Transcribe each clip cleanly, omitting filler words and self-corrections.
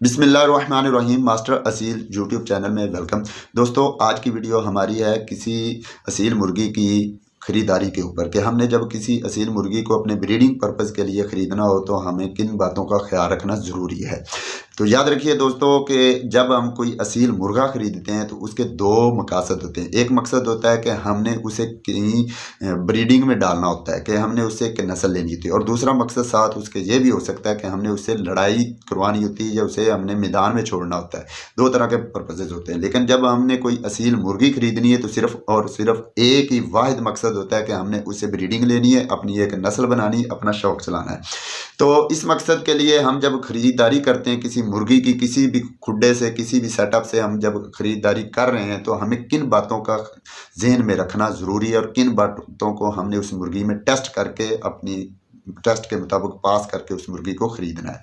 बिस्मिल्लाहिर्रहमानिर्रहीम। Master Aseel YouTube channel में welcome. दोस्तों, आज की वीडियो हमारी है किसी असील मुर्गी की ख़रीदारी के ऊपर कि हमने जब किसी असील मुर्गी को अपने ब्रीडिंग पर्पज़ के लिए ख़रीदना हो तो हमें किन बातों का ख्याल रखना ज़रूरी है। तो याद रखिए दोस्तों कि जब हम कोई असील मुर्गा ख़रीदते हैं तो उसके दो मकसद होते हैं। एक मकसद होता है कि हमने उसे कहीं ब्रीडिंग में डालना होता है कि हमने उससे एक नस्ल लेनी होती है, और दूसरा मकसद साथ उसके ये भी हो सकता है कि हमने उससे लड़ाई करवानी होती है या उसे हमने मैदान में छोड़ना होता है। दो तरह के पर्पजेज होते हैं। लेकिन जब हमने कोई असील मुर्गी ख़रीदनी है तो सिर्फ़ और सिर्फ एक ही वाहिद मकसद होता है कि हमने उससे ब्रीडिंग लेनी है, अपनी एक नस्ल बनानी है, अपना शौक़ चलाना है। तो इस मकसद के लिए हम जब ख़रीदारी करते हैं किसी मुर्गी की, किसी भी खुड्डे से, किसी भी सेटअप से हम जब ख़रीदारी कर रहे हैं तो हमें किन बातों का ज़हन में रखना ज़रूरी है और किन बातों को हमने उस मुर्गी में टेस्ट करके अपनी टेस्ट के मुताबिक पास करके उस मुर्गी को ख़रीदना है।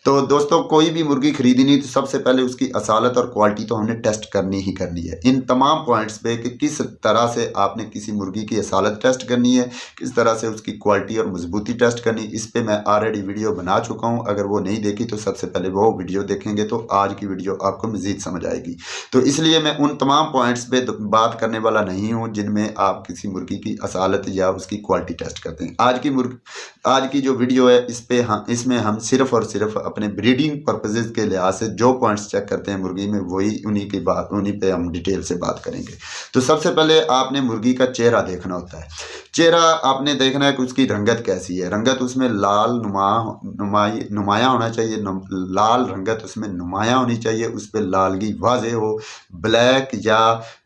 तो दोस्तों, कोई भी मुर्गी ख़रीदनी तो सबसे पहले उसकी असालत और क्वालिटी तो हमने टेस्ट करनी ही करनी है। इन तमाम पॉइंट्स पे कि किस तरह से आपने किसी मुर्गी की असालत टेस्ट करनी है, किस तरह से उसकी क्वालिटी और मजबूती टेस्ट करनी है, इस पे मैं ऑलरेडी वीडियो बना चुका हूँ। अगर वो नहीं देखी तो सबसे पहले वो वीडियो देखेंगे तो आज की वीडियो आपको मज़ीद समझ आएगी। तो इसलिए मैं उन तमाम पॉइंट्स पे बात करने वाला नहीं हूँ जिनमें आप किसी मुर्गी की असालत या उसकी क्वालिटी टेस्ट करते हैं। आज की जो वीडियो है इसमें हम सिर्फ़ और सिर्फ अपने ब्रीडिंग पर्पजेज़ के लिहाज से जो पॉइंट्स चेक करते हैं मुर्गी में, उन्हीं पे हम डिटेल से बात करेंगे। तो सबसे पहले आपने मुर्गी का चेहरा देखना होता है। चेहरा आपने देखना है कि उसकी रंगत कैसी है। रंगत उसमें लाल नुमाया होना चाहिए, लाल रंगत उसमें नुमाया होनी चाहिए, उस पर लालगी वाज़े हो। ब्लैक या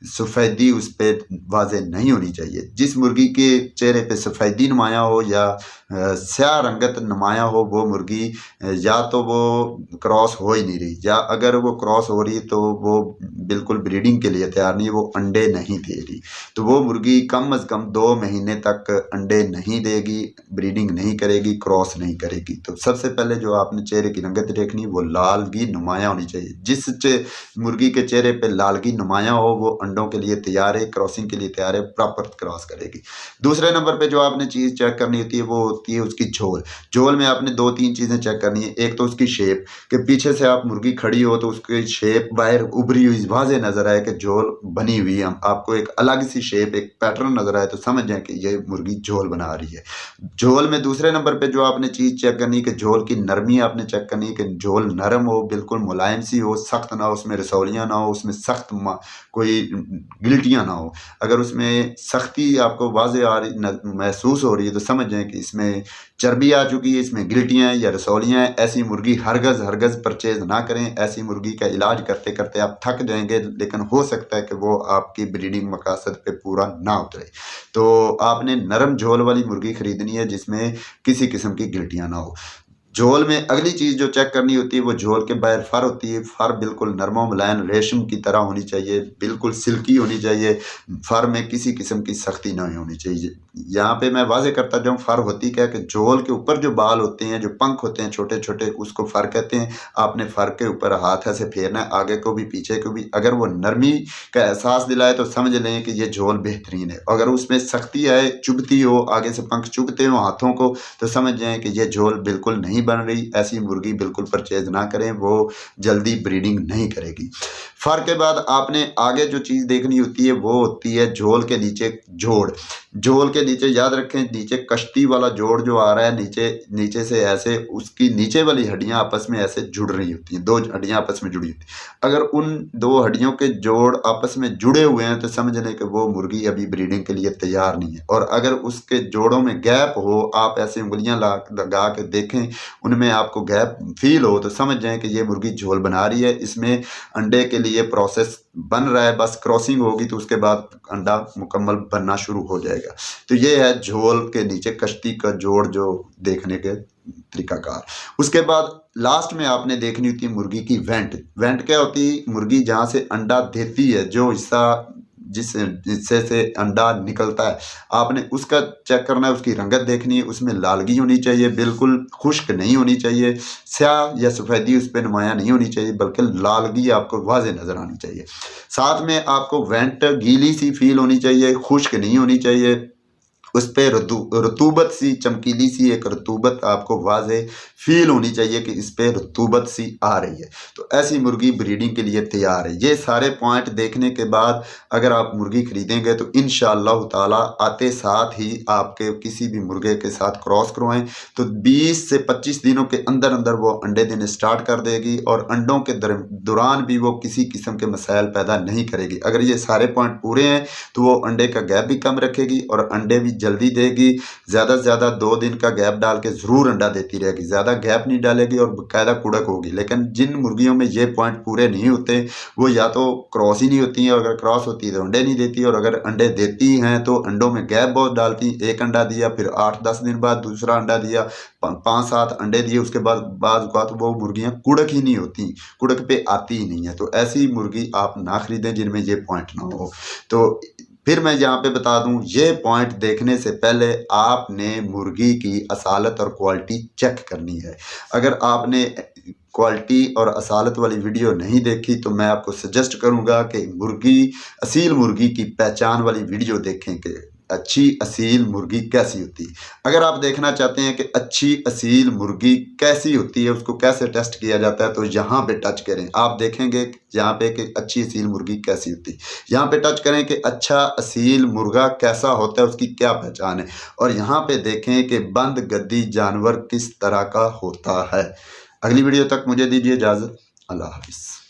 सफ़ेदी उस पर वाज़े नहीं होनी चाहिए। जिस मुर्गी के चेहरे पे सफ़ेदी नुमाया हो या स्याह रंगत नुमाया हो, वो मुर्गी या तो वो क्रॉस हो ही नहीं रही, या अगर वो क्रॉस हो रही तो वो बिल्कुल ब्रीडिंग के लिए तैयार नहीं है, वो अंडे नहीं दे रही। तो वो मुर्गी कम अज़ कम 2 महीने तक अंडे नहीं देगी, ब्रीडिंग नहीं करेगी, क्रॉस नहीं करेगी। तो सबसे पहले जो आपने चेहरे की रंगत देखनी, वो लालगी नुमाया होनी चाहिए। जिस मुर्गी के चेहरे पे लालगी नुमाया हो वो अंडों के लिए तैयार है, क्रॉसिंग के लिए तैयार है, प्रॉपर क्रॉस करेगी। दूसरे नंबर पे जो आपने चीज़ चेक करनी होती है वो होती है उसकी झोल। झोल में आपने 2-3 चीज़ें चेक करनी है। एक तो उसकी शेप, कि पीछे से आप मुर्गी खड़ी हो तो उसकी शेप बाहर उभरी हुई वाज़े नज़र आए कि झोल बनी हुई है, आपको एक अलग सी शेप, एक पैटर्न नज़र आए तो समझ जाए कि ये मुर्गी झोल बना रही है। झोल में दूसरे नंबर पे जो आपने चीज़ चेक करनी है कि झोल की नरमी आपने चेक करनी है कि झोल नरम हो, बिल्कुल मुलायम सी हो, सख्त ना हो, उसमें रसौलियाँ ना हो, उसमें सख्त कोई गिल्टियाँ ना हो। अगर उसमें सख्ती आपको वाज़े आ रही महसूस हो रही है तो समझ जाएँ कि इसमें चर्बी आ चुकी है, इसमें गिल्टियाँ हैं या रसौलियाँ हैं। ऐसी मुर्गी हरगज़ परचेज़ ना करें। ऐसी मुर्गी का इलाज करते करते आप थक जाएंगे, लेकिन हो सकता है कि वो आपकी ब्रीडिंग मकसद पे पूरा ना उतरे। तो आपने नरम झोल वाली मुर्गी ख़रीदनी है जिसमें किसी किस्म की गिल्टियाँ ना हो। झोल में अगली चीज़ जो चेक करनी होती है वो झोल के बाहर फर होती है। फर बिल्कुल नरम मुलायम रेशम की तरह होनी चाहिए, बिल्कुल सिल्की होनी चाहिए। फर में किसी किस्म की सख्ती नहीं होनी चाहिए। यहाँ पे मैं वाज़े करता जाऊँ, फर होती क्या है कि झोल के ऊपर जो बाल होते हैं, जो पंख होते हैं छोटे छोटे, उसको फर कहते हैं। आपने फर के ऊपर हाथ ऐसे फेरना है, आगे को भी पीछे को भी। अगर वो नरमी का एहसास दिलाए तो समझ लें कि ये झोल बेहतरीन है। अगर उसमें सख्ती आए, चुभती हो, आगे से पंख चुभते हो हाथों को, तो समझ जाएँ कि ये झोल बिल्कुल नहीं बन रही। ऐसी मुर्गी बिल्कुल परचेज ना करें, वो जल्दी ब्रीडिंग नहीं करेगी। फर के बाद आपने आगे जो चीज़ देखनी होती है वो होती है झोल के नीचे जोड़। झोल के नीचे याद रखें, नीचे कश्ती वाला जोड़ जो आ रहा है, नीचे से ऐसे उसकी नीचे वाली हड्डियां आपस में ऐसे जुड़ रही होती हैं, 2 हड्डियां आपस में जुड़ी होती हैं। अगर उन 2 हड्डियों के जोड़ आपस में जुड़े हुए हैं तो समझ लें कि वो मुर्गी अभी ब्रीडिंग के लिए तैयार नहीं है। और अगर उसके जोड़ों में गैप हो, आप ऐसे उंगलियां लगा के देखें, उनमें आपको गैप फील हो तो समझ जाएं कि ये मुर्गी झोल बना रही है। इसमें अंडे के लिए प्रोसेस बन रहा है, बस क्रॉसिंग होगी तो उसके बाद अंडा मुकम्मल बनना शुरू हो जाएगा। तो ये है झोल के नीचे कश्ती का जोड़ जो देखने के तरीकाकार। उसके बाद लास्ट में आपने देखनी होती है मुर्गी की वेंट। वेंट क्या होती है? मुर्गी जहाँ से अंडा देती है, जो हिस्सा जिस हिस्से से अंडा निकलता है, आपने उसका चेक करना है। उसकी रंगत देखनी है, उसमें लालगी होनी चाहिए, बिल्कुल खुश्क नहीं होनी चाहिए, स्याह या सफ़ेदी उस पर नुमाया नहीं होनी चाहिए, बल्कि लालगी आपको वाज़े नज़र आनी चाहिए। साथ में आपको वेंट गीली सी फील होनी चाहिए, खुश्क नहीं होनी चाहिए। उस पर रतूबत सी, चमकीली सी एक रतूबत आपको वाज़े फील होनी चाहिए कि इस पर रतूबत सी आ रही है, तो ऐसी मुर्गी ब्रीडिंग के लिए तैयार है। ये सारे पॉइंट देखने के बाद अगर आप मुर्गी खरीदेंगे तो इंशाअल्लाह ताला आते साथ ही आपके किसी भी मुर्गे के साथ क्रॉस करवाएं तो 20 से 25 दिनों के अंदर अंदर वो अंडे देने स्टार्ट कर देगी और अंडों के दौरान भी वो किसी किस्म के मसाइल पैदा नहीं करेगी। अगर ये सारे पॉइंट पूरे हैं तो वो अंडे का गैप भी कम रखेगी और अंडे भी जल्दी देगी। ज़्यादा से ज़्यादा 2 दिन का गैप डाल के ज़रूर अंडा देती रहेगी, ज़्यादा गैप नहीं डालेगी और बाकायदा कुड़क होगी। लेकिन जिन मुर्गियों में ये पॉइंट पूरे नहीं होते वो या तो क्रॉस ही नहीं होती हैं, अगर क्रॉस होती है तो अंडे नहीं देती, और अगर अंडे देती हैं तो अंडों में गैप बहुत डालती। एक अंडा दिया, फिर 8-10 दिन बाद दूसरा अंडा दिया, 5-7 अंडे दिए, उसके बाद बात वो मुर्गियाँ कुड़क ही नहीं होती, कुड़क पे आती ही नहीं है। तो ऐसी मुर्गी आप ना खरीदें जिनमें ये पॉइंट ना हो। तो फिर मैं यहाँ पे बता दूं, ये पॉइंट देखने से पहले आपने मुर्गी की असालत और क्वालिटी चेक करनी है। अगर आपने क्वालिटी और असालत वाली वीडियो नहीं देखी तो मैं आपको सजेस्ट करूंगा कि असील मुर्गी की पहचान वाली वीडियो देखें कि अच्छी असील मुर्गी कैसी होती है। अगर आप देखना चाहते हैं कि अच्छी असील मुर्गी कैसी होती है, उसको कैसे टेस्ट किया जाता है, तो यहाँ पे टच करें, आप देखेंगे यहाँ पे कि अच्छी असील मुर्गी कैसी होती है। यहाँ पे टच करें कि अच्छा असील मुर्गा कैसा होता है, उसकी क्या पहचान है, और यहाँ पे देखें कि बंद गद्दी जानवर किस तरह का होता है। अगली वीडियो तक मुझे दीजिए इजाज़त। अल्लाह हाफिज़।